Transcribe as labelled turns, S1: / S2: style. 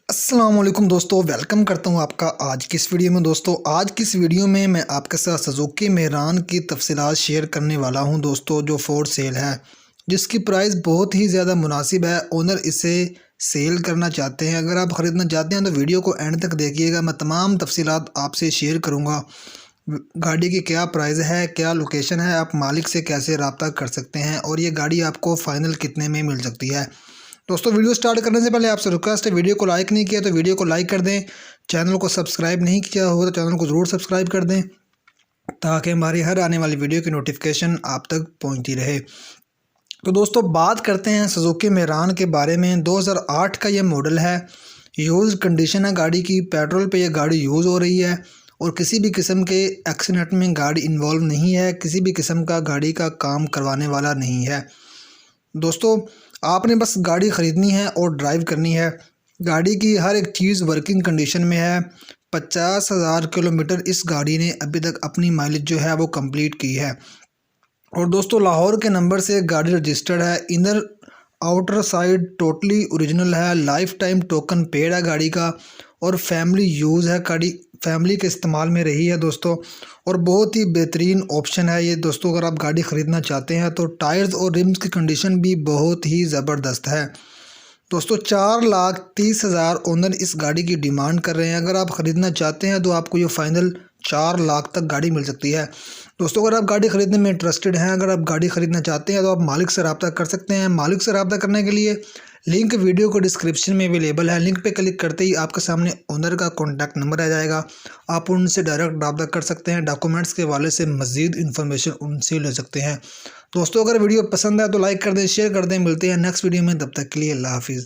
S1: अस्सलाम वालेकुम दोस्तों, वेलकम करता हूं आपका आज की इस वीडियो में। दोस्तों आज की इस वीडियो में मैं आपके साथ सुजुकी मेहरान की तफसीलात शेयर करने वाला हूं दोस्तों, जो फॉर सेल है, जिसकी प्राइस बहुत ही ज़्यादा मुनासिब है। ओनर इसे सेल करना चाहते हैं। अगर आप ख़रीदना चाहते हैं तो वीडियो को एंड तक देखिएगा। मैं तमाम तफसीलात आपसे शेयर करूँगा। गाड़ी की क्या प्राइस है, क्या लोकेशन है, आप मालिक से कैसे रब्ता कर सकते हैं और ये गाड़ी आपको फ़ाइनल कितने में मिल सकती है। दोस्तों वीडियो स्टार्ट करने से पहले आपसे रिक्वेस्ट है, वीडियो को लाइक नहीं किया तो वीडियो को लाइक कर दें। चैनल को सब्सक्राइब नहीं किया हो तो चैनल को ज़रूर सब्सक्राइब कर दें, ताकि हमारी हर आने वाली वीडियो की नोटिफिकेशन आप तक पहुंचती रहे। तो दोस्तों बात करते हैं सुजुकी मेहरान के बारे में। 2008 का ये मॉडल है। यूज़ कंडीशन है गाड़ी की। पेट्रोल पे ये गाड़ी यूज़ हो रही है और किसी भी किस्म के एक्सीडेंट में गाड़ी इन्वॉल्व नहीं है। किसी भी किस्म का गाड़ी का काम करवाने वाला नहीं है। दोस्तों आपने बस गाड़ी ख़रीदनी है और ड्राइव करनी है। गाड़ी की हर एक चीज़ वर्किंग कंडीशन में है। 50,000 किलोमीटर इस गाड़ी ने अभी तक अपनी माइलेज जो है वो कंप्लीट की है। और दोस्तों लाहौर के नंबर से गाड़ी रजिस्टर्ड है। Inner outer side totally original है। लाइफ टाइम टोकन पेड है गाड़ी का और फैमिली यूज़ है। गाड़ी फैमिली के इस्तेमाल में रही है दोस्तों, और बहुत ही बेहतरीन ऑप्शन है ये दोस्तों। अगर आप गाड़ी ख़रीदना चाहते हैं तो टायर्स और रिम्स की कंडीशन भी बहुत ही ज़बरदस्त है दोस्तों। 4,30,000 ओनर इस गाड़ी की डिमांड कर रहे हैं। अगर आप ख़रीदना चाहते हैं तो आपको ये फ़ाइनल 4 लाख तक गाड़ी मिल सकती है दोस्तों। अगर आप गाड़ी ख़रीदने में इंटरेस्टेड हैं, अगर आप गाड़ी ख़रीदना चाहते हैं तो आप मालिक से रब्ता कर सकते हैं। मालिक से रब्ता करने के लिए लिंक वीडियो को डिस्क्रिप्शन में अवेलेबल है। लिंक पे क्लिक करते ही आपके सामने ओनर का कॉन्टैक्ट नंबर आ जाएगा। आप उनसे डायरेक्ट रब्ता कर सकते हैं। डॉक्यूमेंट्स के हवाले से मज़ीद इन्फॉर्मेशन उनसे ले सकते हैं दोस्तों। अगर वीडियो पसंद है तो लाइक कर दें, शेयर कर दें। मिलते हैं नेक्स्ट वीडियो में, तब तक के लिए अल्लाह हाफिज़।